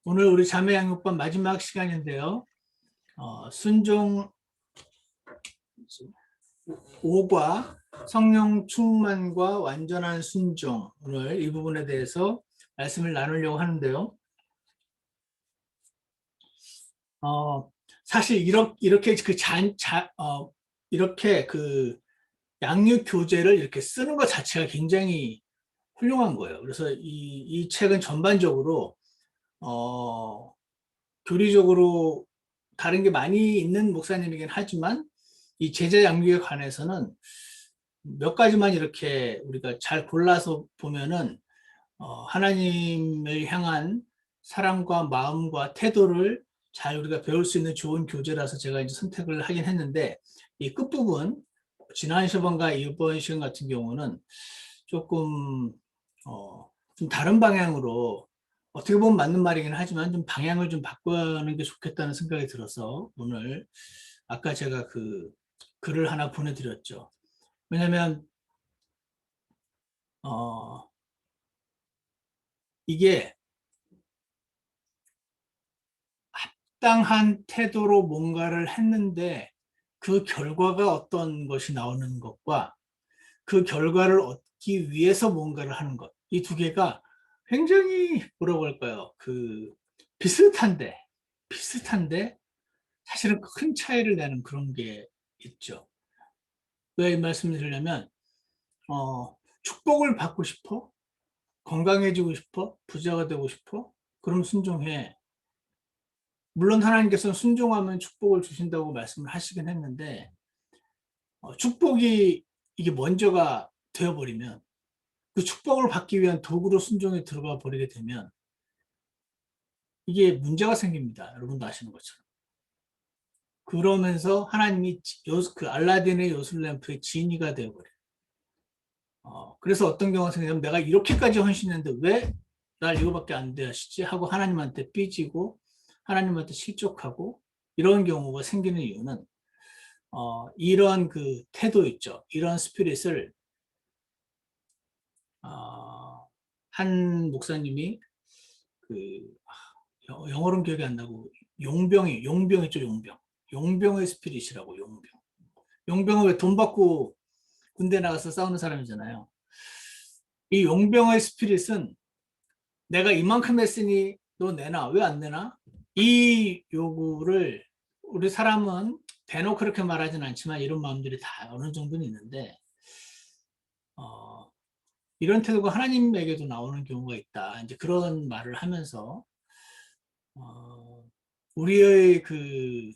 오늘 우리 자매양육반 마지막 시간인데요. 순종 5과 성령 충만과 완전한 순종, 오늘 이 부분에 대해서 말씀을 나누려고 하는데요. 사실 이렇게 이렇게 그 양육 교재를 이렇게 쓰는 것 자체가 굉장히 훌륭한 거예요. 그래서 이 책은 전반적으로 교리적으로 다른 게 많이 있는 목사님이긴 하지만 이 제자 양육에 관해서는 몇 가지만 이렇게 우리가 잘 골라서 보면은 하나님을 향한 사랑과 마음과 태도를 잘 우리가 배울 수 있는 좋은 교재라서 제가 이제 선택을 하긴 했는데, 이 끝부분 지난 시간과 이번 시간 같은 경우는 조금 좀 다른 방향으로, 어떻게 보면 맞는 말이긴 하지만 좀 방향을 좀 바꾸는 게 좋겠다는 생각이 들어서 오늘 아까 제가 그 글을 하나 보내드렸죠. 왜냐면 어 이게 합당한 태도로 뭔가를 했는데 그 결과가 어떤 것이 나오는 것과 그 결과를 얻기 위해서 뭔가를 하는 것, 이 두 개가 굉장히 뭐라고 할까요? 비슷한데 비슷한데 사실은 큰 차이를 내는 그런 게 있죠. 왜 이 말씀을 드리냐면 축복을 받고 싶어? 건강해지고 싶어? 부자가 되고 싶어? 그럼 순종해. 물론 하나님께서는 순종하면 축복을 주신다고 말씀을 하시긴 했는데, 축복이 이게 먼저가 되어버리면, 그 축복을 받기 위한 도구로 순종에 들어가 버리게 되면 이게 문제가 생깁니다. 여러분도 아시는 것처럼. 그러면서 하나님이 그 알라딘의 요술램프의 지니가 되어버려요. 그래서 어떤 경우가 생기냐면, 내가 이렇게까지 헌신했는데 왜 날 이거밖에 안 되시지 하고 하나님한테 삐지고 하나님한테 실족하고, 이런 경우가 생기는 이유는 이런 그 태도 있죠. 이런 스피릿을 한 목사님이 그 영어로는 기억이 안 나고, 용병 있죠. 용병의 스피릿이라고. 용병은 왜 돈 받고 군대 나가서 싸우는 사람이잖아요. 이 용병의 스피릿은 내가 이만큼 했으니 너 내놔. 왜 안 내놔? 이 요구를, 우리 사람은 대놓고 그렇게 말하진 않지만 이런 마음들이 다 어느 정도는 있는데, 어, 이런 태도가 하나님에게도 나오는 경우가 있다. 이제 그런 말을 하면서 어, 우리의 그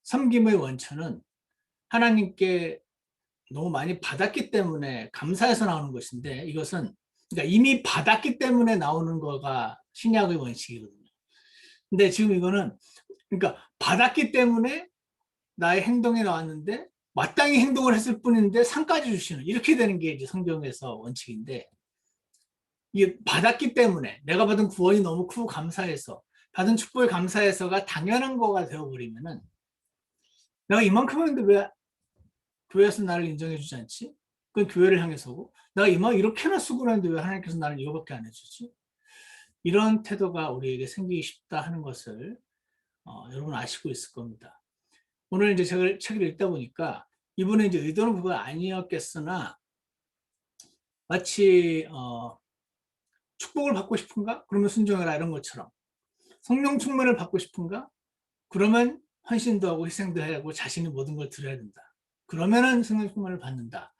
섬김의 원천은 하나님께 너무 많이 받았기 때문에 감사해서 나오는 것인데, 이것은 그러니까 이미 받았기 때문에 나오는 거가 신약의 원칙이거든요. 근데 지금 이거는, 그러니까 받았기 때문에 나의 행동에 나왔는데 마땅히 행동을 했을 뿐인데 상까지 주시는, 이렇게 되는 게 이제 성경에서 원칙인데, 이게 받았기 때문에 내가 받은 구원이 너무 크고 감사해서, 받은 축복에 감사해서가 당연한 거가 되어버리면은, 내가 이만큼 했는데 왜 교회에서 나를 인정해 주지 않지? 그건 교회를 향해서고, 내가 이렇게나 수고를 했는데 왜 하나님께서 나를 이거밖에 안 해주지? 이런 태도가 우리에게 생기기 쉽다 하는 것을 여러분 아시고 있을 겁니다. 오늘 이제 책을 읽다 보니까 이분의 이제 의도는 그거 아니었겠으나, 마치 축복을 받고 싶은가? 그러면 순종해라, 이런 것처럼, 성령 충만을 받고 싶은가? 그러면 헌신도 하고 희생도 해야 하고 자신이 모든 걸 드려야 된다. 그러면은 성령 충만을 받는다.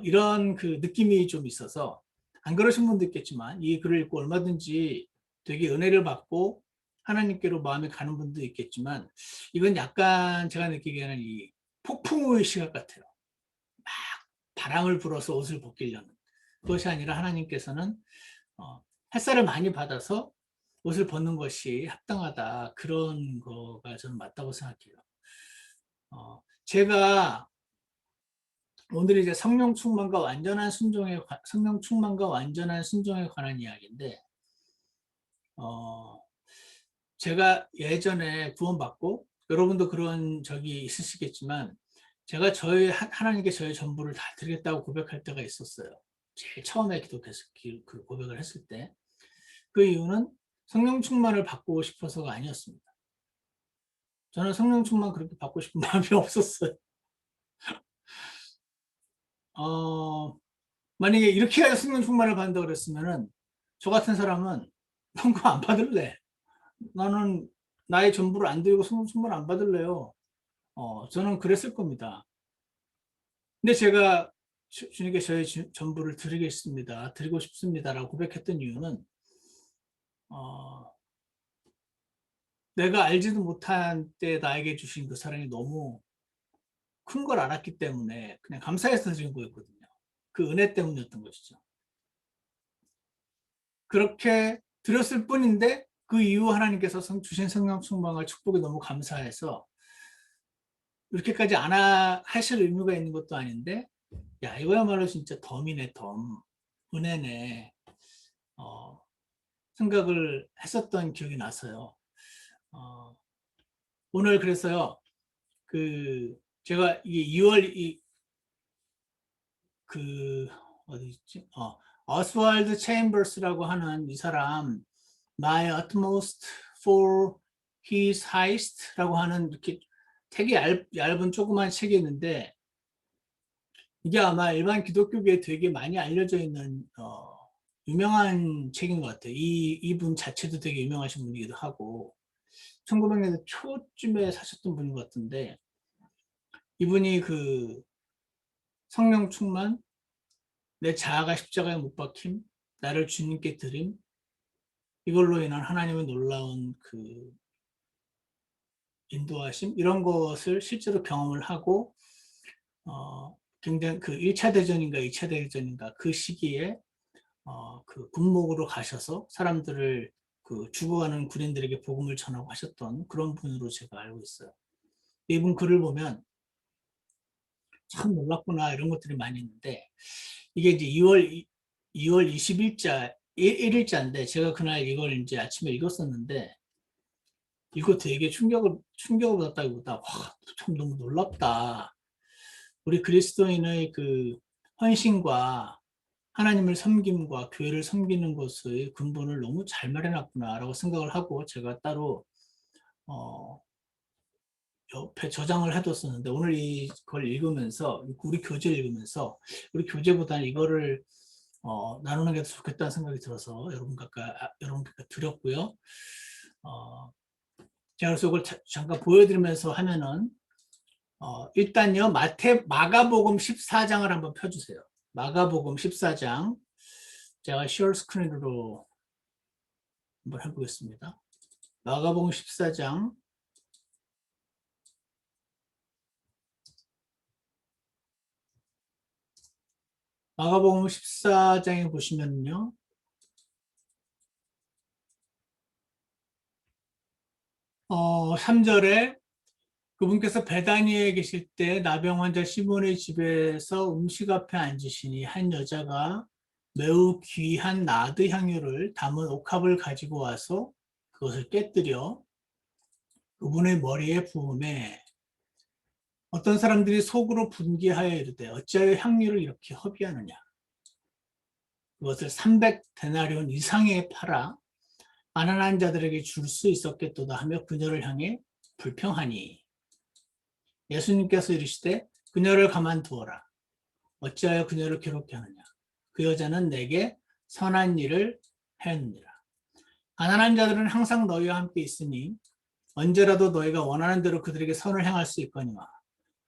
이런 그 느낌이 좀 있어서, 안 그러신 분도 있겠지만 이 글을 읽고 얼마든지 되게 은혜를 받고 하나님께로 마음이 가는 분도 있겠지만, 이건 약간 제가 느끼기에는 이 폭풍의 시각 같아요. 막 바람을 불어서 옷을 벗기려는, 그것이 아니라 하나님께서는 햇살을 많이 받아서 옷을 벗는 것이 합당하다, 그런 거가 저는 맞다고 생각해요. 제가 오늘 이제 성령 충만과 완전한 순종에 관한 이야기인데, 어, 제가 예전에 구원받고, 여러분도 그런 적이 있으시겠지만, 제가 하나님께 저의 전부를 다 드리겠다고 고백할 때가 있었어요. 제일 처음에 기독해서 그 고백을 했을 때. 그 이유는 성령 충만을 받고 싶어서가 아니었습니다. 저는 성령 충만 그렇게 받고 싶은 마음이 없었어요. 만약에 이렇게 해야 성령 충만을 받는다고 그랬으면은 저 같은 사람은 그거 안 받을래. 나는 나의 전부를 안 드리고 성령 충만 안 받을래요. 저는 그랬을 겁니다. 근데 제가 주님께 저의 전부를 드리겠습니다. 드리고 싶습니다라고 고백했던 이유는 어, 내가 알지도 못한 때 나에게 주신 그 사랑이 너무 큰 걸 알았기 때문에 그냥 감사해서 드린 거였거든요. 그 은혜 때문이었던 것이죠. 그렇게 드렸을 뿐인데 그 이후 하나님께서 주신 성령 충만과 축복이 너무 감사해서 이렇게까지 안 하실 의무가 있는 것도 아닌데 야 이거야말로 진짜 덤이네 덤 은혜네 생각을 했었던 기억이 나서요. 어, 오늘 그래서요 그 제가 이게 2월 그 어디 있지? 어스왈드 체인버스라고 하는 이 사람 My Utmost for His Highest라고 하는 이렇게 되게 얇은 조그만 책이 있는데 이게 아마 일반 기독교계에 되게 많이 알려져 있는 유명한 책인 것 같아요. 이분 자체도 되게 유명하신 분이기도 하고 1900년대 초쯤에 사셨던 분인 것 같은데 이분이 그 성령 충만, 내 자아가 십자가에 못 박힘, 나를 주님께 드림, 이걸로 인한 하나님의 놀라운 그 인도하심 이런 것을 실제로 경험을 하고 굉장히 그 1차 대전인가 2차 대전인가 그 시기에 그 군목으로 가셔서 사람들을 그 죽어가는 군인들에게 복음을 전하고 하셨던 그런 분으로 제가 알고 있어요. 이분 글을 보면 참 놀랍구나 이런 것들이 많이 있는데 이게 이제 2월 20일자 1일자인데 제가 그날 이걸 이제 아침에 읽었었는데 이거 되게 충격을 받았다기보다 와, 참 너무 놀랍다. 우리 그리스도인의 그 헌신과 하나님을 섬김과 교회를 섬기는 것의 근본을 너무 잘 마련했구나라고 생각을 하고 제가 따로 어, 옆에 저장을 해뒀었는데 오늘 이걸 읽으면서 우리 교재 읽으면서 우리 교재보다는 이거를 나누는 게 더 좋겠다는 생각이 들어서 여러분께 드렸고요. 어, 제가 그래서 이걸 잠깐 보여드리면서 하면은 일단요 마가복음 14장을 한번 펴주세요. 마가복음 14장 제가 시얼 스크린으로 한번 해보겠습니다. 마가복음 14장 마가복음 14장에 보시면요 3절에 그분께서 베다니에 계실 때 나병 환자 시몬의 집에서 음식 앞에 앉으시니 한 여자가 매우 귀한 나드 향유를 담은 옥합을 가지고 와서 그것을 깨뜨려 그분의 머리에 부음에 어떤 사람들이 속으로 분개하여 이르되 어찌하여 향유를 이렇게 허비하느냐 그것을 300데나리온 이상에 팔아 가난한 자들에게 줄 수 있었겠도다 하며 그녀를 향해 불평하니 예수님께서 이르시되 그녀를 가만두어라 어찌하여 그녀를 괴롭게 하느냐 그 여자는 내게 선한 일을 하였느니라 가난한 자들은 항상 너희와 함께 있으니 언제라도 너희가 원하는 대로 그들에게 선을 행할 수 있거니와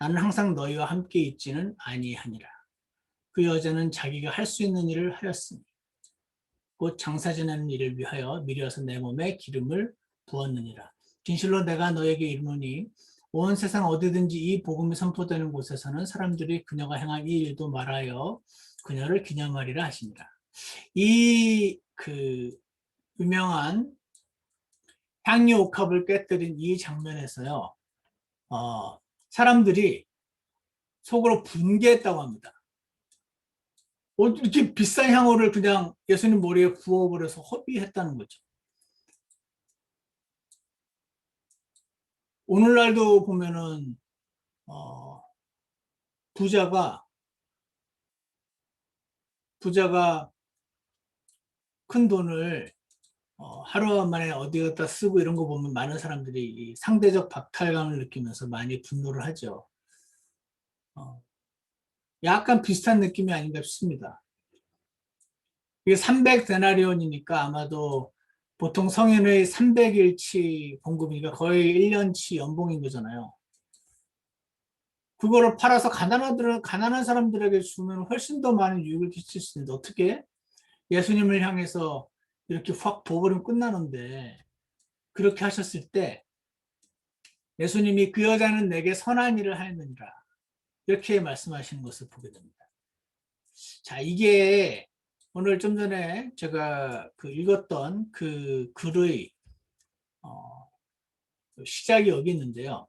나는 항상 너희와 함께 있지는 아니하니라 그 여자는 자기가 할 수 있는 일을 하였으니 곧 장사 지내는 일을 위하여 미리 와서 내 몸에 기름을 부었느니라 진실로 내가 너에게 이르노니 온 세상 어디든지 이 복음이 선포되는 곳에서는 사람들이 그녀가 행한 이 일도 말하여 그녀를 기념하리라 하시니라 이 그 유명한 향유 옥합을 깨뜨린 이 장면에서요 사람들이 속으로 분개했다고 합니다. 이렇게 비싼 향후를 그냥 예수님 머리에 부어버려서 허비했다는 거죠. 오늘날도 보면은 부자가 큰 돈을 하루 만에 어디 갖다 쓰고 이런 거 보면 많은 사람들이 이 상대적 박탈감을 느끼면서 많이 분노를 하죠. 약간 비슷한 느낌이 아닌가 싶습니다. 이게 300데나리온이니까 아마도 보통 성인의 300일치 봉급이니까 거의 1년치 연봉인 거잖아요. 그거를 팔아서 가난한 사람들에게 주면 훨씬 더 많은 유익을 끼칠 수 있는데 어떻게 예수님을 향해서 이렇게 확 부어버리면 끝나는데 그렇게 하셨을 때 예수님이 그 여자는 내게 선한 일을 하였느니라 이렇게 말씀하시는 것을 보게 됩니다. 자, 이게 오늘 좀 전에 제가 그 읽었던 그 글의 시작이 여기 있는데요.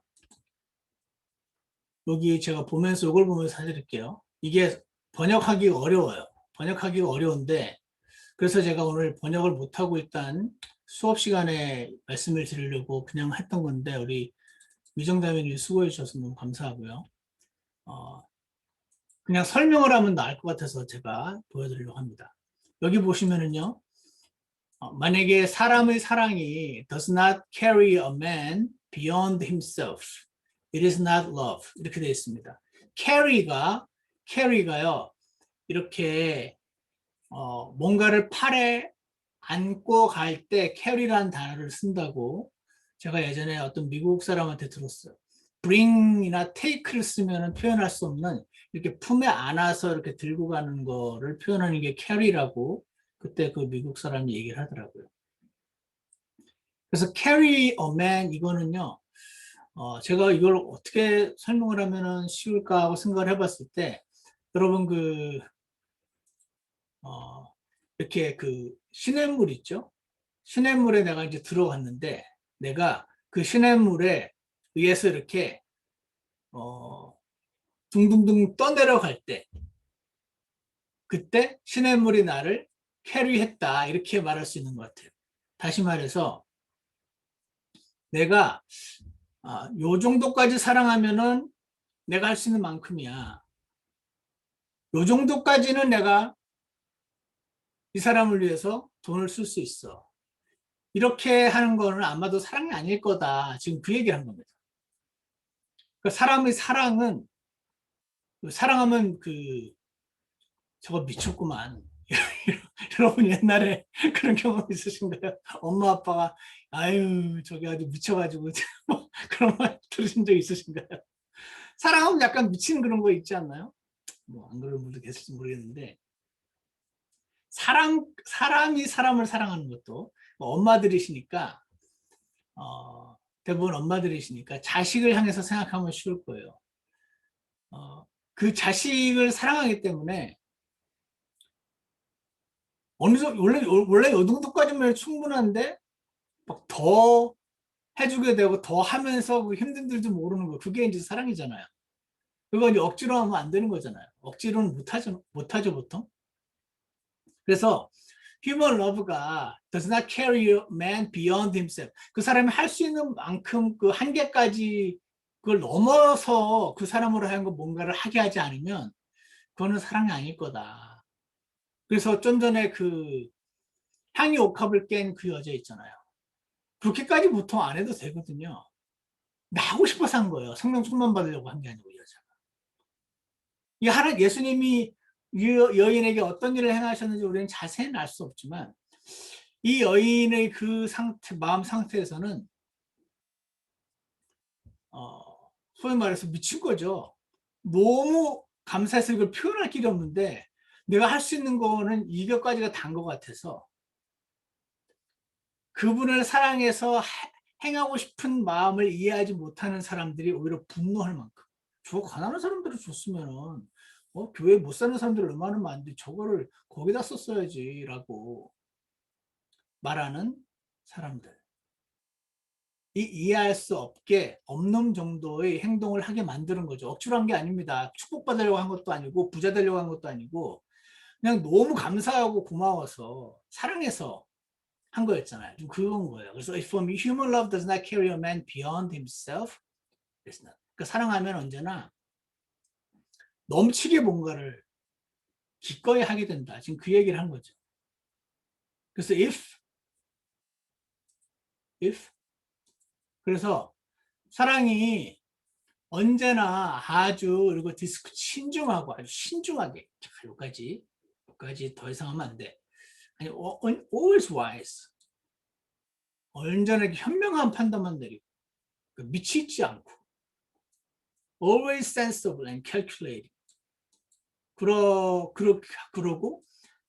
여기 제가 보면서 이걸 보면서 해드릴게요. 이게 번역하기가 어려워요. 번역하기가 어려운데 그래서 제가 오늘 번역을 못하고 일단 수업 시간에 말씀을 드리려고 그냥 했던 건데 우리 미정다민이 수고해 주셔서 너무 감사하고요. 그냥 설명을 하면 나을 것 같아서 제가 보여드리려고 합니다. 여기 보시면은요. 만약에 사람의 사랑이 does not carry a man beyond himself, it is not love 이렇게 되어 있습니다. carry가요 이렇게 뭔가를 팔에 안고 갈 때 carry라는 단어를 쓴다고 제가 예전에 어떤 미국 사람한테 들었어요. bring이나 take를 쓰면 표현할 수 없는 이렇게 품에 안아서 이렇게 들고 가는 거를 표현하는 게 carry라고 그때 그 미국 사람이 얘기를 하더라고요. 그래서 carry a man 이거는요. 제가 이걸 어떻게 설명을 하면 쉬울까 하고 생각을 해봤을 때 여러분 이렇게 그 시냇물 있죠? 시냇물에 내가 이제 들어갔는데 내가 그 시냇물에 의해서 이렇게 둥둥둥 떠내려갈 때 그때 시냇물이 나를 캐리했다 이렇게 말할 수 있는 것 같아요. 다시 말해서 내가 요 정도까지 사랑하면은 내가 할 수 있는 만큼이야. 요 정도까지는 내가 이 사람을 위해서 돈을 쓸 수 있어. 이렇게 하는 거는 아마도 사랑이 아닐 거다. 지금 그 얘기를 한 겁니다. 그러니까 사람의 사랑은 사랑하면 저거 미쳤구만. 여러분 옛날에 그런 경험 있으신가요? 엄마 아빠가 아유 저기 아주 미쳐가지고 뭐 그런 말 들으신 적 있으신가요? 사랑하면 약간 미치는 그런 거 있지 않나요? 뭐 안 그런 분도 계실지 모르겠는데 사람이 사람을 사랑하는 것도 뭐 엄마들이시니까 대부분 엄마들이시니까 자식을 향해서 생각하면 쉬울 거예요. 그 자식을 사랑하기 때문에 어느 정도 원래 이 정도까지면 충분한데 막 더 해주게 되고 더 하면서 그 힘든 줄도 모르는 거 그게 이제 사랑이잖아요. 그거 이제 억지로 하면 안 되는 거잖아요. 억지로는 못하죠 보통. 그래서 human love가 does not carry a man beyond himself. 그 사람이 할 수 있는 만큼 그 한계까지 그걸 넘어서 그 사람으로 하여금 뭔가를 하게 하지 않으면 그거는 사랑이 아닐 거다. 그래서 좀 전에 그 향이 옥합을 깬 그 여자 있잖아요. 그렇게까지 보통 안 해도 되거든요. 나 하고 싶어서 한 거예요. 성령 충만 받으려고 한 게 아니고 여자가. 이 하나 예수님이 이 여인에게 어떤 일을 행하셨는지 우리는 자세히는 알 수 없지만 이 여인의 그 상태, 마음 상태에서는 소위 말해서 미친 거죠. 너무 감사해서 이걸 표현할 길이 없는데 내가 할 수 있는 거는 이것까지가 단 것 같아서 그분을 사랑해서 행하고 싶은 마음을 이해하지 못하는 사람들이 오히려 분노할 만큼 저 가난한 사람들을 줬으면은 교회 못 사는 사람들 얼마나 많은데 저거를 거기다 썼어야지 라고 말하는 사람들 이해할 수 없는 정도의 행동을 하게 만드는 거죠. 억지로 한 게 아닙니다. 축복받으려고 한 것도 아니고 부자 되려고 한 것도 아니고 그냥 너무 감사하고 고마워서 사랑해서 한 거였잖아요. 좀 그건 거예요. 그래서 for me, human love does not carry a man beyond himself. It's not. 그러니까 사랑하면 언제나 넘치게 뭔가를 기꺼이 하게 된다. 지금 그 얘기를 한 거죠. 그래서 if if. 그래서 사랑이 언제나 아주 그리고 신중하고 아주 신중하게 자, 여기까지 더 이상 하면 안 돼. 아니 always wise. 언제나 현명한 판단만 내리고 미치지 않고 always sensible and calculating. 그러고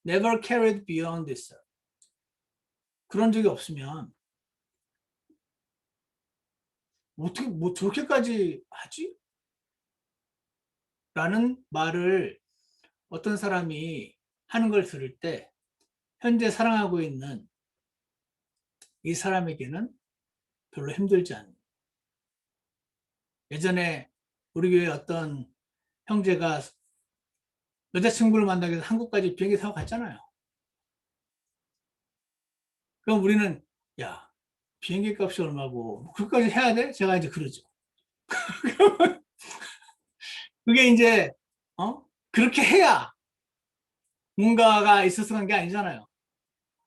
never carried beyond this. 그런 적이 없으면 어떻게 뭐 저렇게까지 하지? 라는 말을 어떤 사람이 하는 걸 들을 때 현재 사랑하고 있는 이 사람에게는 별로 힘들지 않은. 예전에 우리 교회 어떤 형제가 여자친구를 만나기 위해서 한국까지 비행기 타고 갔잖아요. 그럼 우리는 야 비행기 값이 얼마고 그것까지 해야 돼? 제가 이제 그러죠. 그게 이제 그렇게 해야 뭔가가 있어서 간 게 아니잖아요.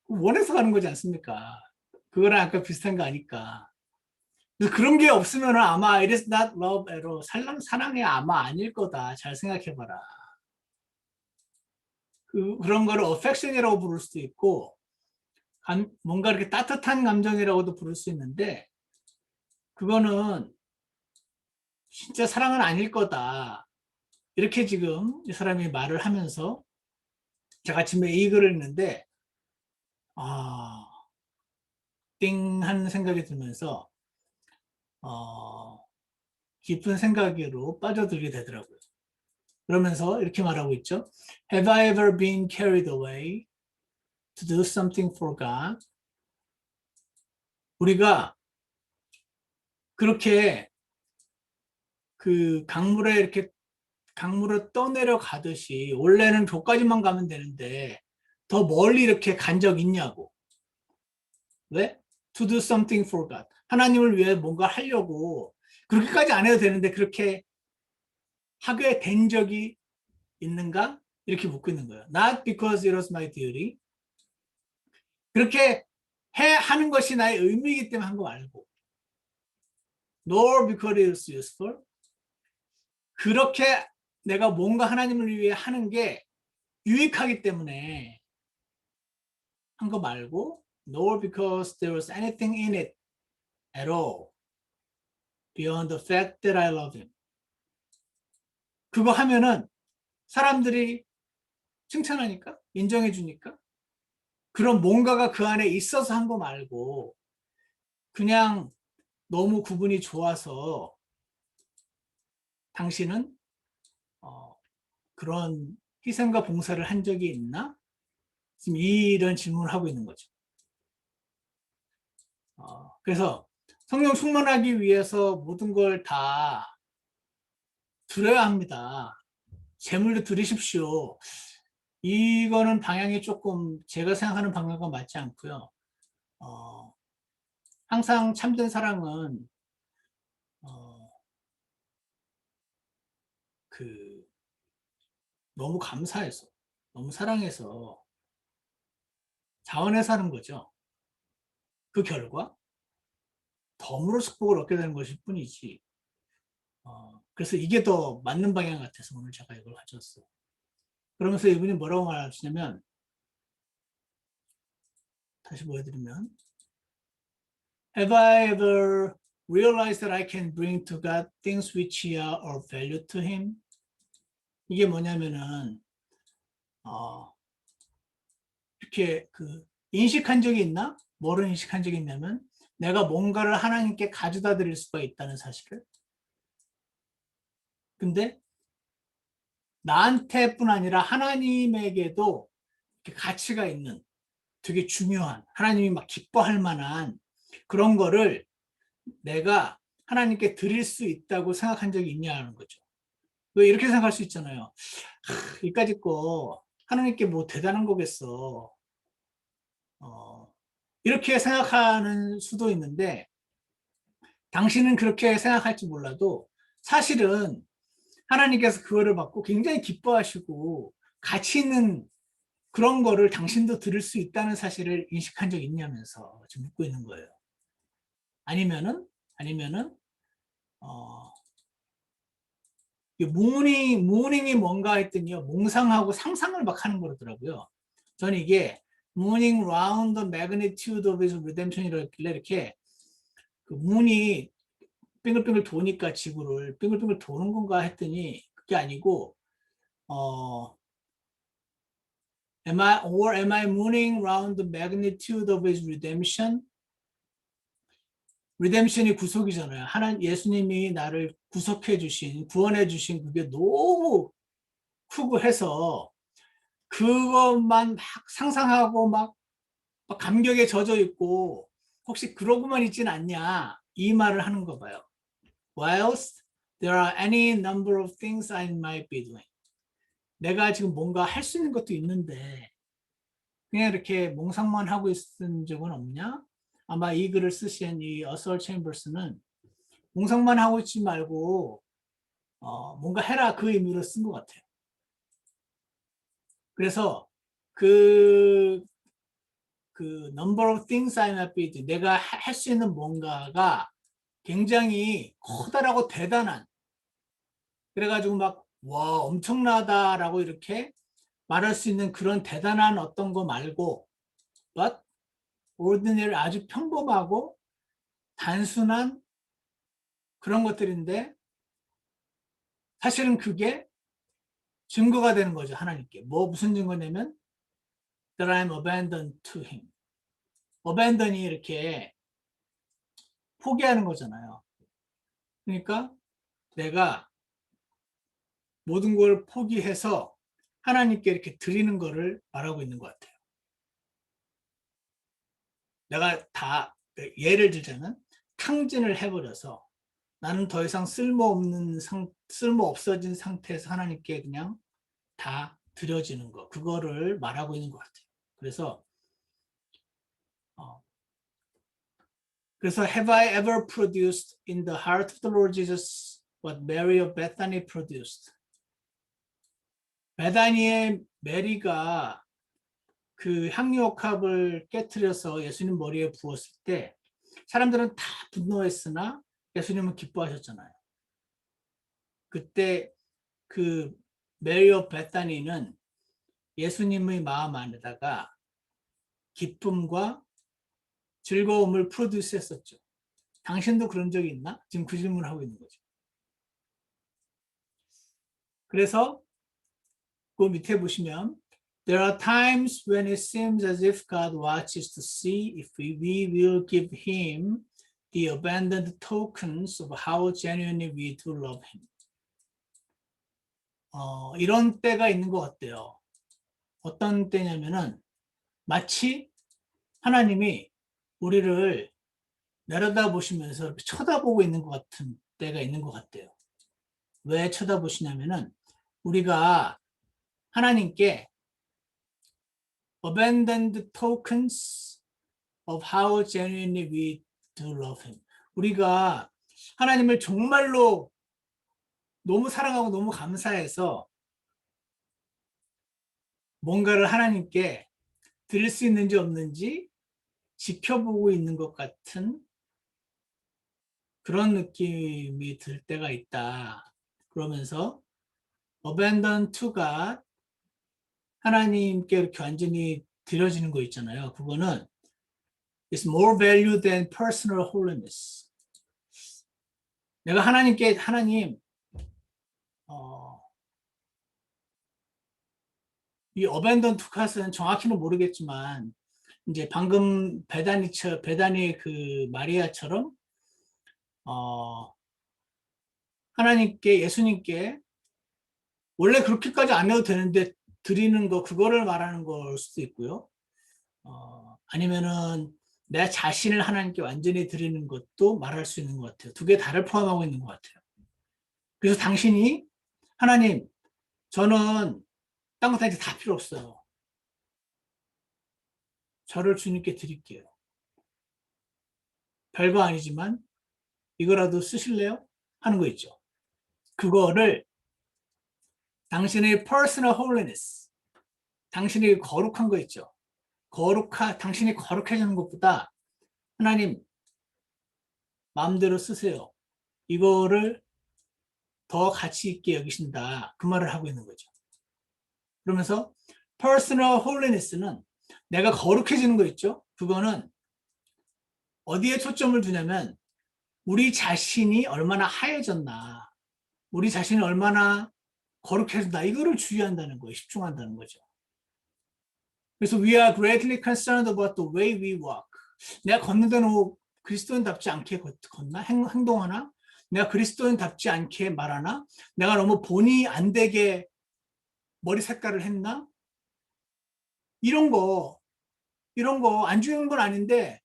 원해서 가는 거지 않습니까? 그거랑 아까 비슷한 거 아니까. 그래서 그런 게 없으면 아마 it is not love at all. 사랑이 아마 아닐 거다. 잘 생각해봐라. 그런 거를 affection이라고 부를 수도 있고 뭔가 이렇게 따뜻한 감정이라고도 부를 수 있는데 그거는 진짜 사랑은 아닐 거다. 이렇게 지금 이 사람이 말을 하면서 제가 아침에 이 글을 읽는데 띵 하는 생각이 들면서 깊은 생각으로 빠져들게 되더라고요. 그러면서 이렇게 말하고 있죠. Have I ever been carried away to do something for God? 우리가 그렇게 그 강물을 떠내려 가듯이 원래는 저까지만 가면 되는데 더 멀리 이렇게 간 적 있냐고. 왜? To do something for God. 하나님을 위해 뭔가 하려고 그렇게까지 안 해도 되는데 그렇게 하게 된 적이 있는가? 이렇게 묻고 있는 거예요. Not because it was my duty. 그렇게 하는 것이 나의 의무이기 때문에 한 거 말고. Nor because it was useful. 그렇게 내가 뭔가 하나님을 위해 하는 게 유익하기 때문에 한 거 말고 nor because there was anything in it at all beyond the fact that I love him. 그거 하면은 사람들이 칭찬하니까 인정해 주니까 그런 뭔가가 그 안에 있어서 한 거 말고 그냥 너무 구분이 좋아서 당신은 그런 희생과 봉사를 한 적이 있나? 지금 이런 질문을 하고 있는 거죠. 그래서 성령 충만하기 위해서 모든 걸 다 드려야 합니다. 재물도 드리십시오. 이거는 방향이 조금 제가 생각하는 방향과 맞지 않고요. 항상 참된 사랑은 너무 감사해서 너무 사랑해서 자원해서 하는 거죠. 그 결과 덤으로 축복을 얻게 되는 것일 뿐이지. 그래서 이게 더 맞는 방향 같아서 오늘 제가 이걸 가져왔어요. 그러면서 이분이 뭐라고 말하시냐면 다시 보여드리면 Have I ever realized that I can bring to God things which are of value to Him? 이게 뭐냐면은 이렇게 인식한 적이 있나? 뭐를 인식한 적이 있냐면 내가 뭔가를 하나님께 가져다 드릴 수가 있다는 사실을. 근데 나한테뿐 아니라 하나님에게도 이렇게 가치가 있는 되게 중요한 하나님이 막 기뻐할 만한 그런 거를 내가 하나님께 드릴 수 있다고 생각한 적이 있냐는 거죠. 왜 이렇게 생각할 수 있잖아요. 이까짓 거 하나님께 뭐 대단한 거겠어. 이렇게 생각하는 수도 있는데 당신은 그렇게 생각할지 몰라도 사실은 하나님께서 그거를 받고 굉장히 기뻐하시고 가치 있는 그런 거를 당신도 들을 수 있다는 사실을 인식한 적 있냐면서 지금 묻고 있는 거예요. 아니면은 모닝이 뭔가 했더니요, 몽상하고 상상을 막 하는 거더라고요. 저는 이게 Mooning round the magnitude of his redemption이라길래 이렇게 그 문이 빙글빙글 도니까 지구를 빙글빙글 도는 건가 했더니 그게 아니고 am I mooning round the magnitude of his redemption? 리뎀션이 구속이잖아요. 예수님이 나를 구속해 주신, 구원해 주신 그게 너무 크고 해서 그것만 막 상상하고 막 감격에 젖어 있고 혹시 그러고만 있진 않냐 이 말을 하는 거 봐요. Whilst there are any number of things I might be doing. 내가 지금 뭔가 할 수 있는 것도 있는데 그냥 이렇게 몽상만 하고 있은 적은 없냐? 아마 이 글을 쓰신 이 어설 체인버스는 몽상만 하고 있지 말고 뭔가 해라 그 의미로 쓴 것 같아요. 그래서 그 number of things I might be doing, 내가 할 수 있는 뭔가가 굉장히 커다랗고 대단한, 그래가지고 막 와 엄청나다라고 이렇게 말할 수 있는 그런 대단한 어떤 거 말고 but ordinary 아주 평범하고 단순한 그런 것들인데 사실은 그게 증거가 되는 거죠. 하나님께. 무슨 증거냐면 that I'm abandoned to him. abandon이 이렇게 포기하는 거잖아요. 그러니까 내가 모든 걸 포기해서 하나님께 이렇게 드리는 거를 말하고 있는 것 같아요. 내가 다 예를 들자면 탕진을 해버려서 나는 더 이상 쓸모없어진 상태에서 하나님께 그냥 다 드려지는 거, 그거를 말하고 있는 것 같아요. 그래서 have I ever produced in the heart of the Lord Jesus what Mary of Bethany produced? 베다니의 메리가 그 향유옥합을 깨트려서 예수님 머리에 부었을 때 사람들은 다 분노했으나 예수님은 기뻐하셨잖아요. 그때 그 메리 오브 베타니는 예수님의 마음 안에다가 기쁨과 즐거움을 프로듀스 했었죠. 당신도 그런 적이 있나? 지금 그 질문을 하고 있는 거죠. 그래서 그 밑에 보시면 There are times when it seems as if God watches to see if we will give him the abandoned tokens of how genuinely we do love him. 이런 때가 있는 것 같아요. 어떤 때냐면은 마치 하나님이 우리를 내려다보시면서 쳐다보고 있는 것 같은 때가 있는 것 같아요. 왜 쳐다보시냐면은 우리가 하나님께 abandoned tokens of how genuinely we do love him. 우리가 하나님을 정말로 너무 사랑하고 너무 감사해서 뭔가를 하나님께 드릴 수 있는지 없는지 지켜보고 있는 것 같은 그런 느낌이 들 때가 있다. 그러면서 abandon to God, 하나님께 이렇게 완전히 드려지는 거 있잖아요. 그거는 is more value than personal holiness. 내가 하나님께 하나님 이 abandon to God은 정확히는 모르겠지만 이제 방금 베다니 그 마리아처럼 하나님께 예수님께 원래 그렇게까지 안 해도 되는데 드리는 거 그거를 말하는 걸 수도 있고요. 아니면은 내 자신을 하나님께 완전히 드리는 것도 말할 수 있는 것 같아요. 두 개 다를 포함하고 있는 것 같아요. 그래서 당신이 하나님 저는 딴 거 다 필요 없어요. 저를 주님께 드릴게요. 별거 아니지만 이거라도 쓰실래요? 하는 거 있죠. 그거를 당신의 personal holiness, 당신이 거룩한 거 있죠. 당신이 거룩해지는 것보다 하나님 마음대로 쓰세요. 이거를 더 가치 있게 여기신다. 그 말을 하고 있는 거죠. 그러면서 personal holiness는 내가 거룩해지는 거 있죠? 그거는 어디에 초점을 두냐면 우리 자신이 얼마나 하얘졌나, 우리 자신이 얼마나 거룩해진다. 이거를 주의한다는 거예요. 집중한다는 거죠. 그래서 we are greatly concerned about the way we walk. 내가 걷는 데는 그리스도인답지 않게 걷나? 행동하나? 내가 그리스도인답지 않게 말하나? 내가 너무 본의 안 되게 머리 색깔을 했나? 이런 거 안 중요한 건 아닌데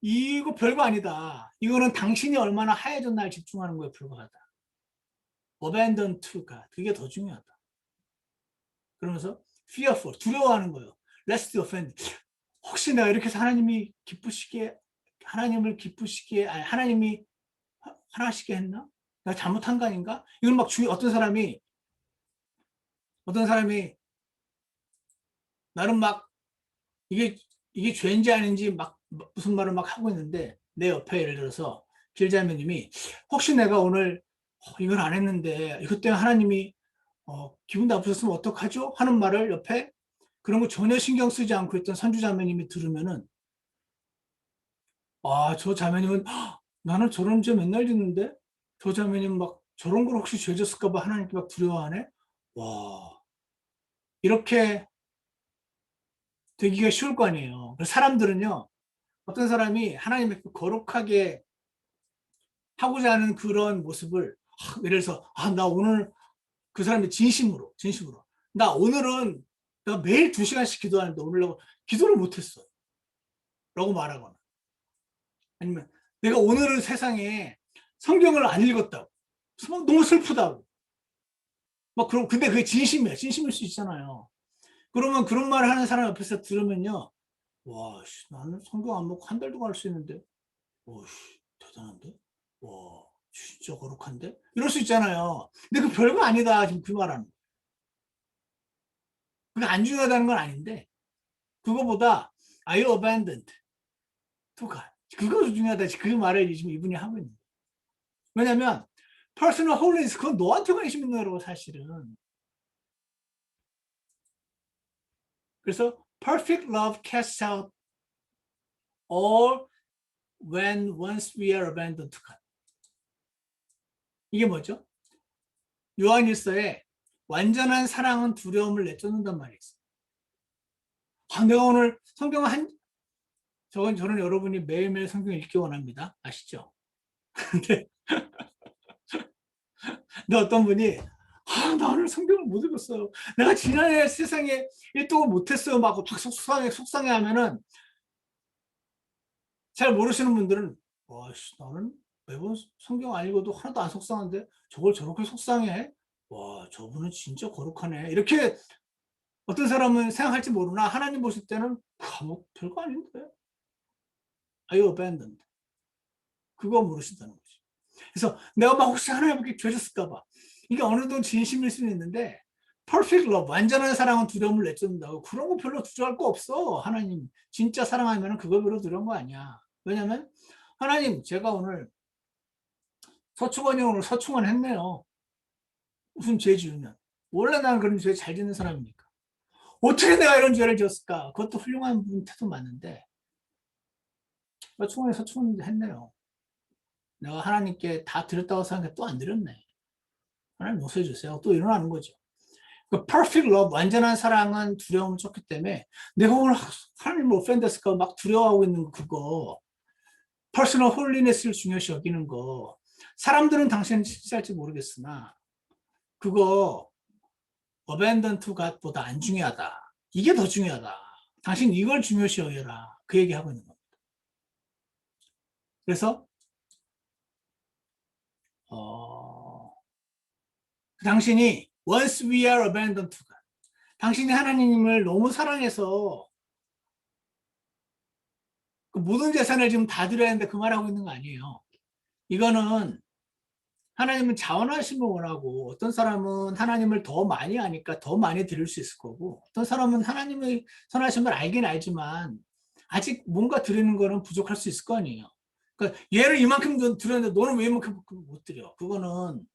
이거 별거 아니다. 이거는 당신이 얼마나 하얘졌나를 집중하는 거에 불과하다. abandon to God. 그게 더 중요하다. 그러면서 fearful. 두려워하는 거예요. lest offend. 혹시 내가 이렇게 해서 하나님을 기쁘시게, 아니, 하나님이 화나시게 했나? 내가 잘못한 거 아닌가? 이걸 막 어떤 사람이 나름 막 이게 죄인지 아닌지 막 무슨 말을 막 하고 있는데 내 옆에 예를 들어서 길자매님이 혹시 내가 오늘 이걸 안 했는데 이것 때문에 하나님이 기분 나쁘셨으면 어떡하죠? 하는 말을 옆에 그런 거 전혀 신경 쓰지 않고 있던 선주자매님이 들으면은 저 자매님은 나는 저런 죄 맨날 짓는데 저 자매님 막 저런 걸 혹시 죄 졌을까 봐 하나님께 막 두려워하네. 와, 이렇게 되기가 쉬울 거 아니에요. 그래서 사람들은요, 어떤 사람이 하나님의 거룩하게 하고자 하는 그런 모습을 예를 들어서 나 오늘 그 사람이 진심으로 나 오늘은 내가 매일 2시간씩 기도하는데 오늘 기도를 못했어 라고 말하거나 아니면 내가 오늘은 세상에 성경을 안 읽었다고 너무 슬프다고 막 그럼 근데 그게 진심일 수 있잖아요. 그러면 그런 말을 하는 사람 옆에서 들으면요, 와, 나는 성경 안 먹고 한 달도 갈 수 있는데, 와, 대단한데, 와, 진짜 거룩한데, 이럴 수 있잖아요. 근데 그 별거 아니다 지금 그 말하는. 그게 안 중요하다는 건 아닌데, 그거보다 are you abandoned to God? 그거 중요하다. 그 말을 지금 이분이 하고 있는 거예요. 왜냐면 personal holiness 그건 너한테 관심 있는 거라고 사실은. 그래서 perfect love casts out all when once we are abandoned to God. 이게 뭐죠? 요한일서에 완전한 사랑은 두려움을 내쫓는단 말이 있어요. 내가 오늘 성경을 저는 여러분이 매일매일 성경을 읽기 원합니다. 아시죠? 근데 어떤 분이 나 오늘 성경을 못 읽었어요. 내가 지난해 세상에 1등을 못했어요. 막 속상해 하면은 잘 모르시는 분들은 나는 매번 성경 안 읽어도 하나도 안 속상한데 저걸 저렇게 속상해? 와, 저분은 진짜 거룩하네. 이렇게 어떤 사람은 생각할지 모르나 하나님 보실 때는 뭐 별거 아닌데. Are you abandoned? 그거 물으신다는 거지. 그래서 내가 막 혹시 하나님께 죄졌을까 봐. 이게 어느 정도 진심일 수는 있는데 perfect love, 완전한 사랑은 두려움을 내쫓는다고. 그런 거 별로 두려워할 거 없어. 하나님 진짜 사랑하면 그거 별로 두려운 거 아니야. 왜냐면 하나님 제가 오늘 서충원이 오늘 서충원 했네요. 무슨 죄 지으면. 원래 나는 그런 죄 잘 짓는 사람이니까. 어떻게 내가 이런 죄를 지었을까? 그것도 훌륭한 태도 맞는데 서충원 했네요. 내가 하나님께 다 드렸다고 생각해 또 안 드렸네. 하나님 용서해 주세요. 또 일어나는 거죠. 그 perfect love, 완전한 사랑은 두려움을 쫓기 때문에 내가 오늘 하나님을 offend했을까 막 두려워하고 있는 그거 personal holiness를 중요시 여기는 거 사람들은 당신은 실수할지 모르겠으나 그거 abandon to God보다 안 중요하다. 이게 더 중요하다. 당신 이걸 중요시 여겨라. 그 얘기하고 있는 겁니다. 그래서 당신이 once we are abandoned to God 당신이 하나님을 너무 사랑해서 그 모든 재산을 지금 다 드려야 하는데 그 말하고 있는 거 아니에요. 이거는 하나님은 자원하심을 원하고 어떤 사람은 하나님을 더 많이 아니까 더 많이 드릴 수 있을 거고 어떤 사람은 하나님의 선하심을 알긴 알지만 아직 뭔가 드리는 거는 부족할 수 있을 거 아니에요. 그러니까 얘를 이만큼 드렸는데 너는 왜 이만큼 못 드려? 그거는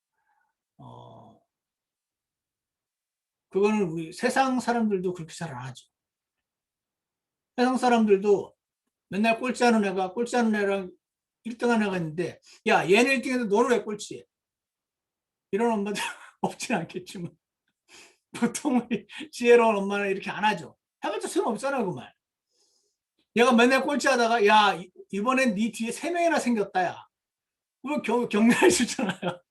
우리 세상 사람들도 그렇게 잘 안 하죠. 세상 사람들도 맨날 꼴찌 하는 애랑 1등한 애가 있는데, 야, 얘는 1등인데 너는 왜 꼴찌해? 이런 엄마들 없진 않겠지만, 보통 우리 지혜로운 엄마는 이렇게 안 하죠. 해봤자 소용없잖아, 그 말. 얘가 맨날 꼴찌 하다가, 야, 이번엔 네 뒤에 3명이나 생겼다, 야. 그거 격려해 주잖아요.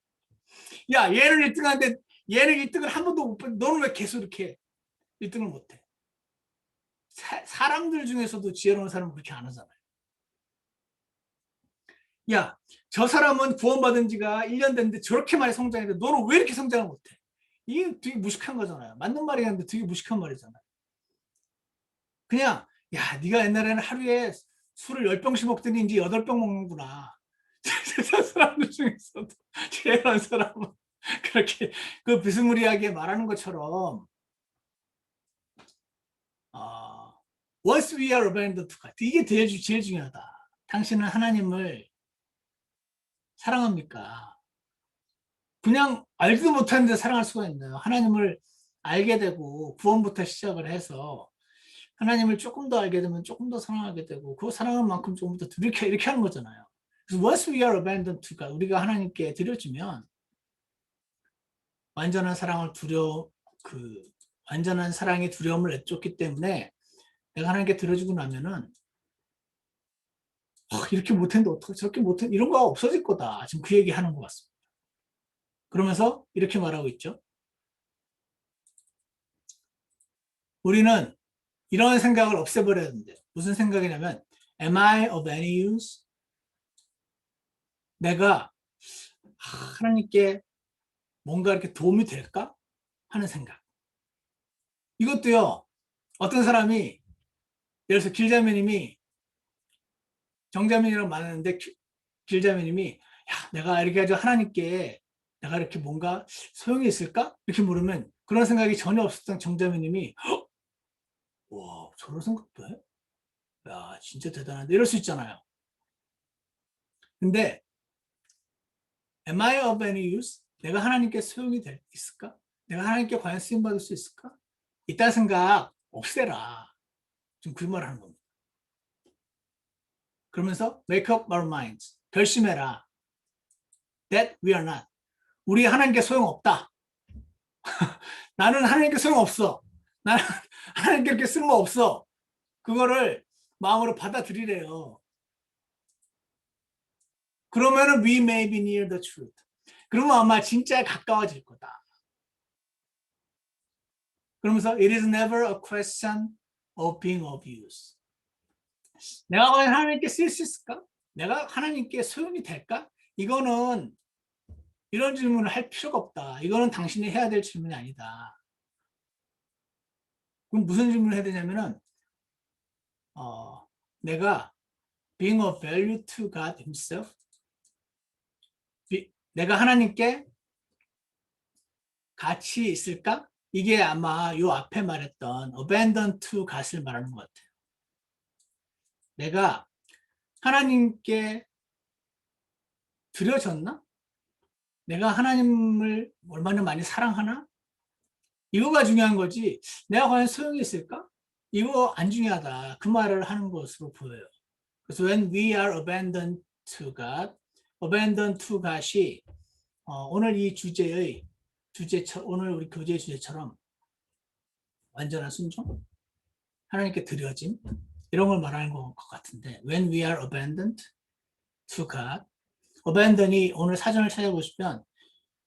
야, 얘는 1등 하는데, 얘는 1등을 한 번도 못 봤, 너는 왜 계속 이렇게 1등을 못 해? 사람들 중에서도 지혜로운 사람은 그렇게 안 하잖아요. 야, 저 사람은 구원받은 지가 1년 됐는데 저렇게 많이 성장했는데 너는 왜 이렇게 성장을 못해? 이게 되게 무식한 거잖아요. 맞는 말이었는데 되게 무식한 말이잖아요. 그냥 야, 네가 옛날에는 하루에 술을 10병씩 먹더니 이제 8병 먹는구나. 저 사람들 중에서도 제한 사람은 그렇게 그 비스무리하게 말하는 것처럼 once we are abandoned to God. 이게 제일 중요하다. 당신은 하나님을 사랑합니까? 그냥 알지도 못하는데 사랑할 수가 있나요? 하나님을 알게 되고 구원부터 시작을 해서 하나님을 조금 더 알게 되면 조금 더 사랑하게 되고 그 사랑한 만큼 조금 더 이렇게 하는 거잖아요. 그래서 once we are abandoned to God, 우리가 하나님께 드려주면 완전한 사랑을 완전한 사랑의 두려움을 내쫓기 때문에 내가 하나님께 드려주고 나면은 이렇게 못했는데 어떻게 저렇게 못했 이런 거 없어질 거다. 지금 그 얘기 하는 것 같습니다. 그러면서 이렇게 말하고 있죠. 우리는 이런 생각을 없애버려야 된대요. 무슨 생각이냐면 Am I of any use? 내가 하나님께 뭔가 이렇게 도움이 될까? 하는 생각. 이것도요. 어떤 사람이 예를 들어서 길자매님이 정자매님이랑 만났는데 길자매님이 야, 내가 이렇게 해서 하나님께 내가 이렇게 뭔가 소용이 있을까? 이렇게 물으면 그런 생각이 전혀 없었던 정자매님이 와, 저런 생각도 해? 야, 진짜 대단한데 이럴 수 있잖아요. 근데 Am I of any use? 내가 하나님께 소용이 있을까? 내가 하나님께 과연 쓰임받을 수 있을까? 이딴 생각 없애라. 지금 그 말을 하는 겁니다. 그러면서 make up our minds. 결심해라. That we are not. 우리 하나님께 소용없다. 나는 하나님께 소용없어. 나는 하나님께 이렇게 쓸모없어. 그거를 마음으로 받아들이래요. 그러면은 we may be near the truth. 그러면 아마 진짜에 가까워질 거다. 그러면서 it is never a question of being of use. 내가 과연 하나님께 쓸 수 있을까? 내가 하나님께 소용이 될까? 이거는 이런 질문을 할 필요가 없다. 이거는 당신이 해야 될 질문이 아니다. 그럼 무슨 질문을 해야 되냐면은 내가 being of value to God himself 내가 하나님께 가치 있을까? 이게 아마 요 앞에 말했던 abandon to God을 말하는 것 같아요. 내가 하나님께 드려졌나? 내가 하나님을 얼마나 많이 사랑하나? 이거가 중요한 거지. 내가 과연 소용이 있을까? 이거 안 중요하다. 그 말을 하는 것으로 보여요. 그래서 when we are abandoned to God, abandoned to God이 오늘 이 오늘 우리 교재의 주제처럼 완전한 순종, 하나님께 드려짐 이런 걸 말하는 것 같은데 when we are abandoned to God, abandon이 오늘 사전을 찾아보시면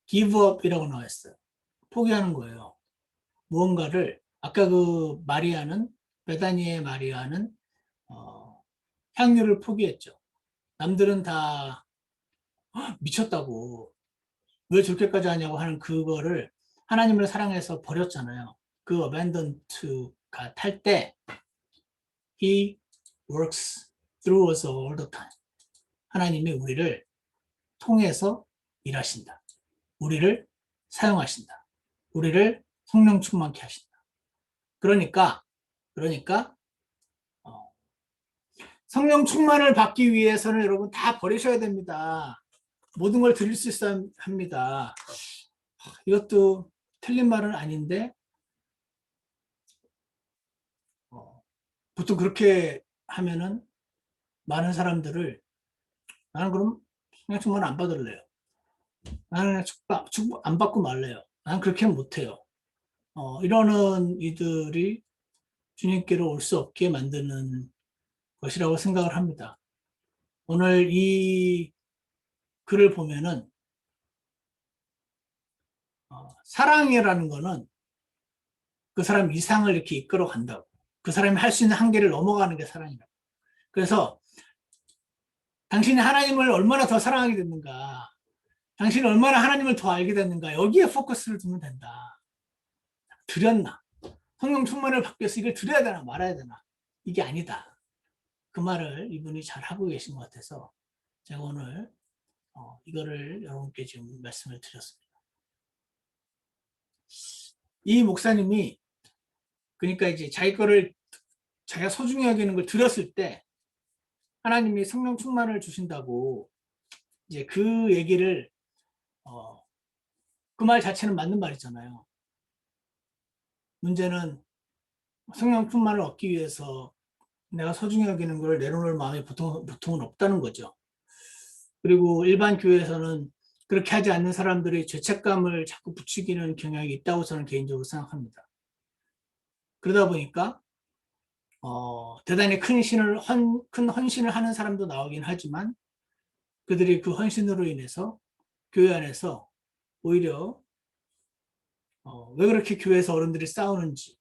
give up이라고 나와 있어요. 포기하는 거예요. 무언가를 아까 그 마리아는 베다니의 마리아는 향유를 포기했죠. 남들은 다 미쳤다고 왜 저렇게까지 하냐고 하는 그거를 하나님을 사랑해서 버렸잖아요. 그 abandon to가 탈 때 He works through us all the time. 하나님이 우리를 통해서 일하신다. 우리를 사용하신다. 우리를 성령 충만케 하신다. 그러니까 성령 충만을 받기 위해서는 여러분 다 버리셔야 됩니다. 모든 걸 드릴 수 있어야 합니다. 이것도 틀린 말은 아닌데 보통 그렇게 하면은 많은 사람들을 나는 그럼 성령 충만 안 받을래요. 나는 그냥 축복 안 받고 말래요. 나는 그렇게는 못해요. 이러는 이들이 주님께로 올 수 없게 만드는 것이라고 생각을 합니다. 오늘 이 글을 보면은 사랑이라는 거는 그 사람 이상을 이렇게 이끌어 간다고. 그 사람이 할 수 있는 한계를 넘어가는 게 사랑이라고. 그래서 당신이 하나님을 얼마나 더 사랑하게 됐는가, 당신이 얼마나 하나님을 더 알게 됐는가, 여기에 포커스를 두면 된다. 드렸나? 성령 충만을 받기 위해서 이걸 드려야 되나 말아야 되나? 이게 아니다. 그 말을 이분이 잘 하고 계신 것 같아서 제가 오늘 이거를 여러분께 지금 말씀을 드렸습니다. 이 목사님이 그러니까 이제 자기 거를 자기가 소중히 여기는 걸 드렸을 때 하나님이 성령 충만을 주신다고 이제 그 얘기를 그 말 자체는 맞는 말이잖아요. 문제는 성령 충만을 얻기 위해서 내가 소중히 여기는 걸 내려놓을 마음이 보통은 없다는 거죠. 그리고 일반 교회에서는 그렇게 하지 않는 사람들이 죄책감을 자꾸 부추기는 경향이 있다고 저는 개인적으로 생각합니다. 그러다 보니까 대단히 큰 헌신을 하는 사람도 나오긴 하지만 그들이 그 헌신으로 인해서 교회 안에서 오히려 왜 그렇게 교회에서 어른들이 싸우는지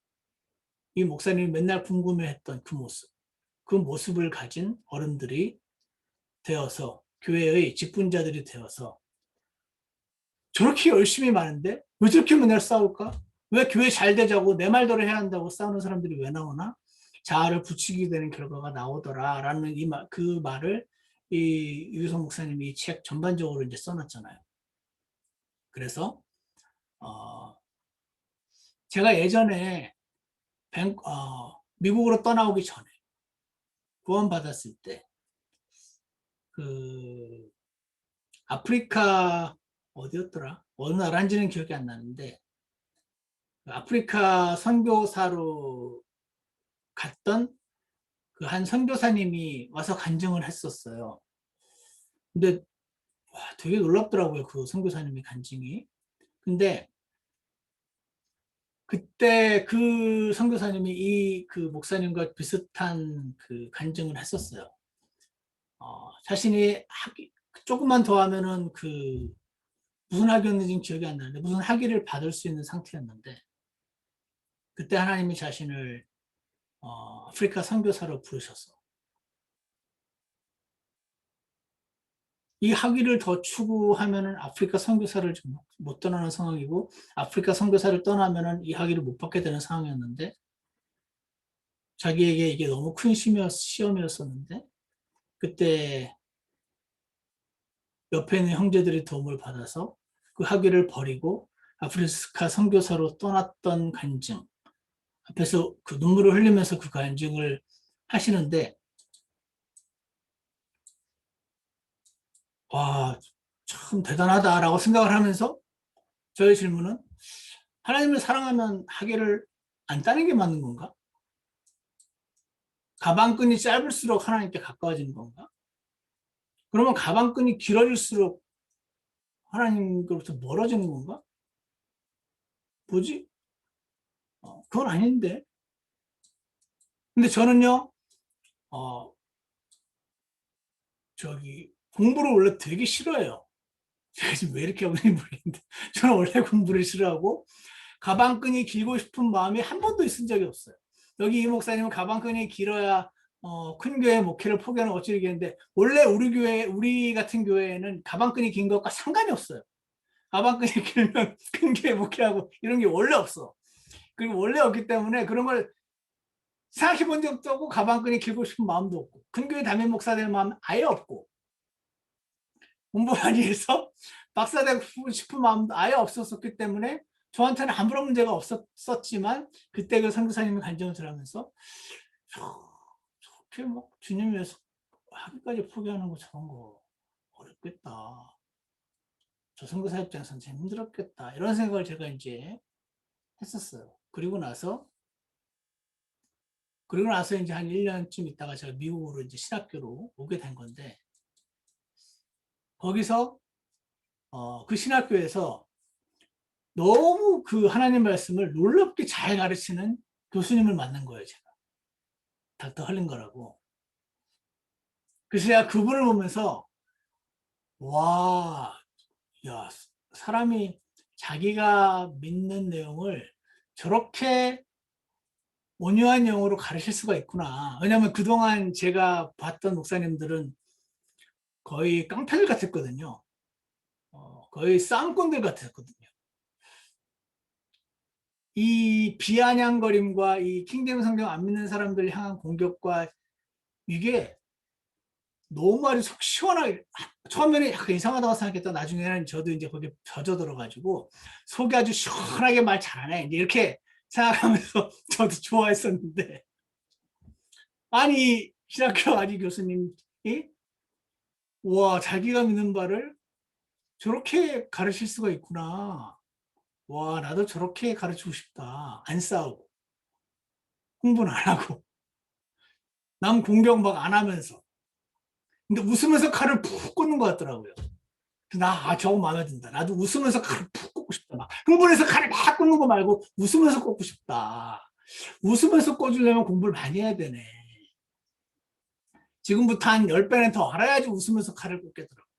이 목사님이 맨날 궁금해했던 그 모습을 가진 어른들이 되어서 교회의 직분자들이 되어서 저렇게 열심히 많은데 왜 저렇게 맨날 싸울까? 왜 교회 잘 되자고 내 말대로 해야 한다고 싸우는 사람들이 왜 나오나? 자아를 부추기게 되는 결과가 나오더라라는 그 말을 이 유성 목사님이 이 책 전반적으로 이제 써놨잖아요. 그래서 제가 예전에 미국으로 떠나오기 전에 구원 받았을 때 그 아프리카 어디였더라? 어느 나라인지는 기억이 안 나는데 아프리카 선교사로 갔던 그 한 선교사님이 와서 간증을 했었어요. 근데 와, 되게 놀랍더라고요. 그 선교사님의 간증이. 근데 그때 그 선교사님이 이 그 목사님과 비슷한 그 간증을 했었어요. 자신이 조금만 더 하면은 그 무슨 학위였는지 기억이 안 나는데 무슨 학위를 받을 수 있는 상태였는데 그때 하나님이 자신을 아프리카 선교사로 부르셔서 이 학위를 더 추구하면은 아프리카 선교사를 못 떠나는 상황이고 아프리카 선교사를 떠나면은 이 학위를 못 받게 되는 상황이었는데 자기에게 이게 너무 큰 시험이었었는데 그때 옆에 있는 형제들의 도움을 받아서 그 학위를 버리고 아프리카 선교사로 떠났던 간증 앞에서 그 눈물을 흘리면서 그 간증을 하시는데 와, 참 대단하다라고 생각을 하면서 저의 질문은 하나님을 사랑하면 학위를 안 따는 게 맞는 건가? 가방끈이 짧을수록 하나님께 가까워지는 건가? 그러면 가방끈이 길어질수록 하나님으로부터 멀어지는 건가? 뭐지? 그건 아닌데. 근데 저는요, 어, 공부를 원래 되게 싫어해요. 제가 지금 왜 이렇게 하고 있는지 모르겠는데. 저는 원래 공부를 싫어하고, 가방끈이 길고 싶은 마음이 한 번도 있은 적이 없어요. 여기 이 목사님은 가방끈이 길어야 큰 교회 목회를 포기하는 어찌겠는데 원래 우리 같은 교회에는 가방끈이 긴 것과 상관이 없어요. 가방끈이 길면 큰 교회 목회하고 이런 게 원래 없어. 그리고 원래 없기 때문에 그런 걸 생각해 본 적도 없고 가방끈이 길고 싶은 마음도 없고 큰 교회 담임 목사 될 마음은 아예 없고 공부 많이 해서 박사 되고 싶은 마음도 아예 없었기 때문에 저한테는 아무런 문제가 없었지만 그때 그 선교사님의 간증을 들으면서 저렇게 막 주님 위해서 학위까지 포기하는 거 저런 거 어렵겠다. 저 선교사 입장에서는 참 힘들었겠다. 이런 생각을 제가 이제 했었어요. 그리고 나서 이제 한 1년쯤 있다가 제가 미국으로 이제 신학교로 오게 된 건데, 거기서, 그 신학교에서 너무 그 하나님 말씀을 놀랍게 잘 가르치는 교수님을 만난 거예요, 제가. 닥터 헐링거라고. 그래서 제가 그분을 보면서, 와, 야, 사람이 자기가 믿는 내용을 저렇게 온유한 영어로 가르칠 수가 있구나. 왜냐하면 그동안 제가 봤던 목사님들은 거의 깡패들 같았거든요. 거의 쌍꾼들 같았거든요. 이 비아냥거림과 이 킹덤 성경 안 믿는 사람들 향한 공격과 이게 너무 아주 속 시원하게, 처음에는 약간 이상하다고 생각했다. 나중에는 저도 이제 거기에 젖어들어가지고 속이 아주 시원하게 말 잘하네, 이렇게 생각하면서 저도 좋아했었는데, 아니 신학교 아니 교수님이 와, 자기가 믿는 바를 저렇게 가르칠 수가 있구나. 와, 나도 저렇게 가르치고 싶다. 안 싸우고 흥분 안 하고 남 공격 막 안 하면서, 근데 웃으면서 칼을 푹 꽂는 것 같더라고요. 저거 마음에 든다. 나도 웃으면서 칼을 푹 꽂고 싶다. 막 흥분해서 칼을 막 꽂는 거 말고 웃으면서 꽂고 싶다. 웃으면서 꽂으려면 공부를 많이 해야 되네. 지금부터 한 10배는 더 알아야지 웃으면서 칼을 꽂겠더라고요.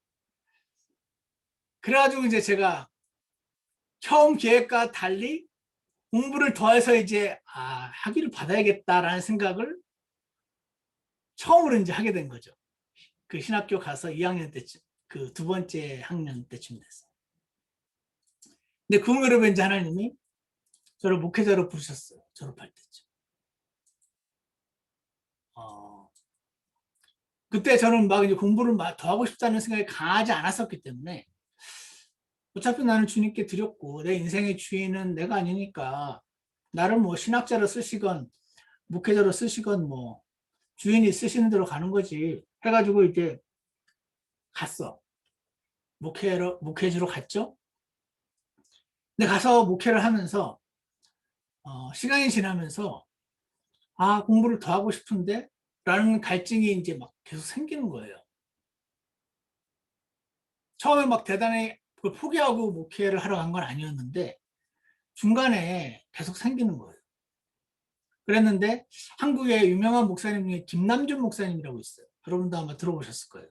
그래가지고 이제 제가 처음 계획과 달리 공부를 더해서 이제 학위를 받아야겠다라는 생각을 처음으로 이제 하게 된 거죠. 그 신학교 가서 2학년 때쯤, 그 두 번째 학년 때쯤 됐어요. 근데 그 무렵에 이제 하나님이 저를 목회자로 부르셨어요. 졸업할 때쯤. 어, 그때 저는 막 이제 공부를 더 하고 싶다는 생각이 강하지 않았었기 때문에, 어차피 나는 주님께 드렸고 내 인생의 주인은 내가 아니니까 나를 뭐 신학자로 쓰시건 목회자로 쓰시건 뭐 주인이 쓰시는 대로 가는 거지 해가지고 이제 갔어. 목회지로 갔죠. 근데 가서 목회를 하면서 시간이 지나면서 공부를 더 하고 싶은데 라는 갈증이 이제 막 계속 생기는 거예요. 처음에 막 대단히 그걸 포기하고 목회를 하러 간 건 아니었는데 중간에 계속 생기는 거예요. 그랬는데 한국에 유명한 목사님 중에 김남준 목사님이라고 있어요. 여러분도 아마 들어보셨을 거예요.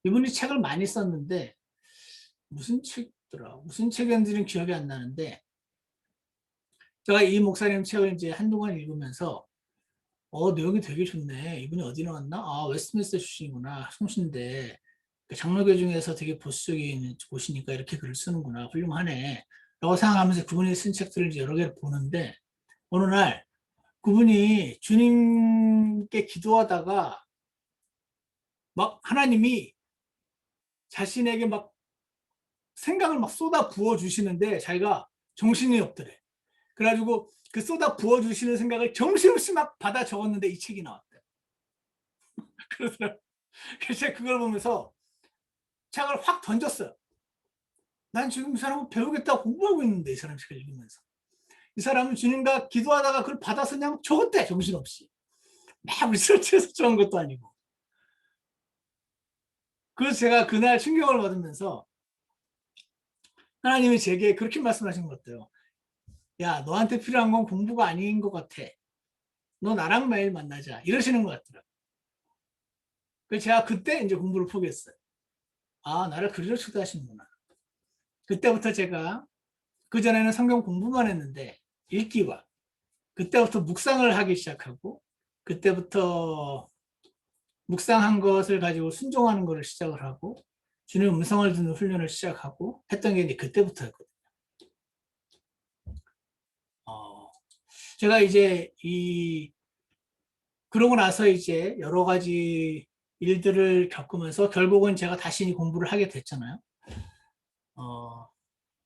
이분이 책을 많이 썼는데 무슨 책이었는지는 기억이 안 나는데, 제가 이 목사님 책을 이제 한동안 읽으면서 내용이 되게 좋네. 이분이 어디 나왔나? 웨스트민스터 출신이구나. 송신대. 그 장로교 중에서 되게 보수적인 곳이니까 이렇게 글을 쓰는구나. 훌륭하네. 라고 생각하면서 그분이 쓴 책들을 여러 개를 보는데, 어느 날 그분이 주님께 기도하다가 막 하나님이 자신에게 막 생각을 막 쏟아 부어 주시는데 자기가 정신이 없더래. 그래가지고 그 쏟아 부어 주시는 생각을 정신없이 막 받아 적었는데 이 책이 나왔대. 그래서 제가 그걸 보면서 책을 확 던졌어요. 난 지금 이 사람을 배우겠다고 공부하고 있는데, 이 사람 책을 읽으면서. 이 사람은 주님과 기도하다가 그걸 받아서 그냥 적었대, 정신없이. 막 리서치해서 적은 것도 아니고. 그래서 제가 그날 충격을 받으면서 하나님이 제게 그렇게 말씀하신 것 같아요. 야, 너한테 필요한 건 공부가 아닌 것 같아. 너 나랑 매일 만나자. 이러시는 것 같더라고요. 그래서 제가 그때 이제 공부를 포기했어요. 나를 그리로 초대하시는구나. 그때부터 제가, 그전에는 성경 공부만 했는데 읽기와, 그때부터 묵상을 하기 시작하고, 그때부터 묵상한 것을 가지고 순종하는 것을 시작을 하고, 주님의 음성을 듣는 훈련을 시작하고 했던 게 이제 그때부터였거든요. 제가 이제 그러고 나서 이제 여러 가지 일들을 겪으면서 결국은 제가 다시 공부를 하게 됐잖아요. 어,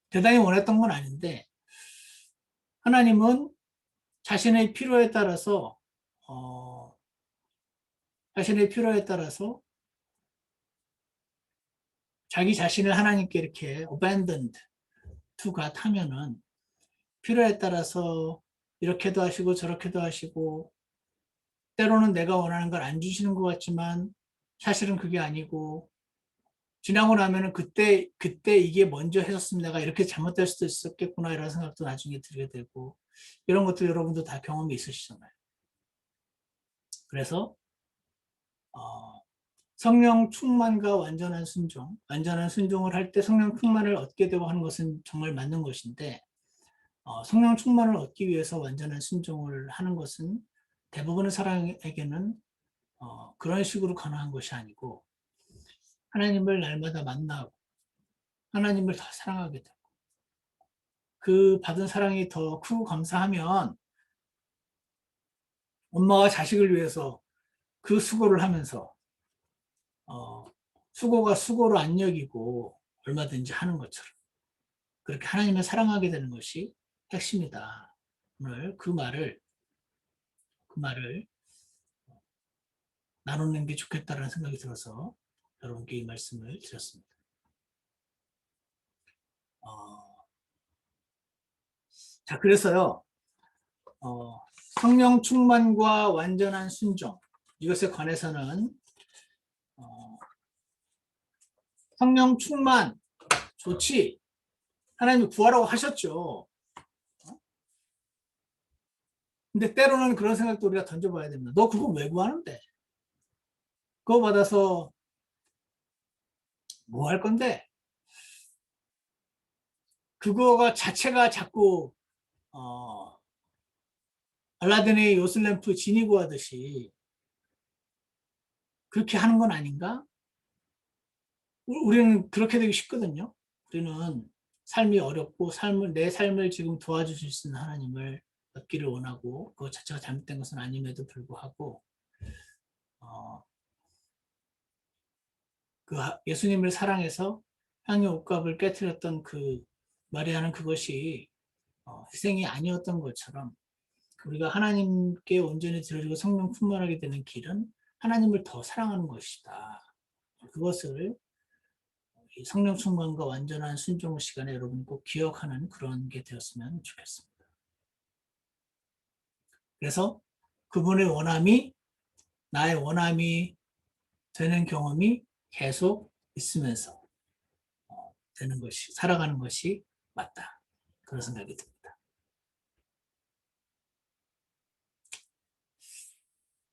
대단히 원했던 건 아닌데, 하나님은 자신의 필요에 따라서 어, 자신의 필요에 따라서 자기 자신을 하나님께 이렇게 abandoned to God 하면은 필요에 따라서 이렇게도 하시고 저렇게도 하시고 때로는 내가 원하는 걸 안 주시는 것 같지만 사실은 그게 아니고 지나고 나면은 그때 이게 먼저 했었으면 내가 이렇게 잘못될 수도 있었겠구나 이런 생각도 나중에 들게 되고 이런 것도 여러분도 다 경험이 있으시잖아요. 그래서 성령 충만과 완전한 순종을 할 때 성령 충만을 얻게 되고 하는 것은 정말 맞는 것인데 성령 충만을 얻기 위해서 완전한 순종을 하는 것은 대부분의 사람에게는 그런 식으로 가능한 것이 아니고 하나님을 날마다 만나고 하나님을 더 사랑하게 되고 그 받은 사랑이 더 크고 감사하면 엄마가 자식을 위해서 그 수고를 하면서 수고가 수고로 안 여기고 얼마든지 하는 것처럼 그렇게 하나님을 사랑하게 되는 것이 핵심이다. 오늘 그 말을 나누는 게 좋겠다는 생각이 들어서 여러분께 이 말씀을 드렸습니다. 자, 그래서요, 성령 충만과 완전한 순종, 이것에 관해서는, 성령 충만, 좋지. 하나님이 구하라고 하셨죠. 근데 때로는 그런 생각도 우리가 던져봐야 됩니다. 너 그거 왜 구하는데? 그거 받아서 뭐 할 건데? 그거가 자체가 자꾸, 알라딘의 요술램프 지니 구하듯이 그렇게 하는 건 아닌가? 우리는 그렇게 되기 쉽거든요. 우리는 삶이 어렵고 내 삶을 지금 도와주실 수 있는 하나님을 얻기를 원하고 그것 자체가 잘못된 것은 아님에도 불구하고 그 예수님을 사랑해서 향유 옥갑을 깨뜨렸던 그 마리아는 그것이 희생이 아니었던 것처럼 우리가 하나님께 온전히 드려지고 성령 충만하게 되는 길은 하나님을 더 사랑하는 것이다. 그것을 성령 충만과 완전한 순종 시간에 여러분 꼭 기억하는 그런 게 되었으면 좋겠습니다. 그래서 그분의 원함이 나의 원함이 되는 경험이 계속 있으면서 되는 것이 살아가는 것이 맞다. 그런 생각이 듭니다.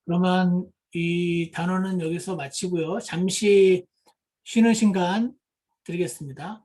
그러면 이 단어는 여기서 마치고요. 잠시 쉬는 시간 드리겠습니다.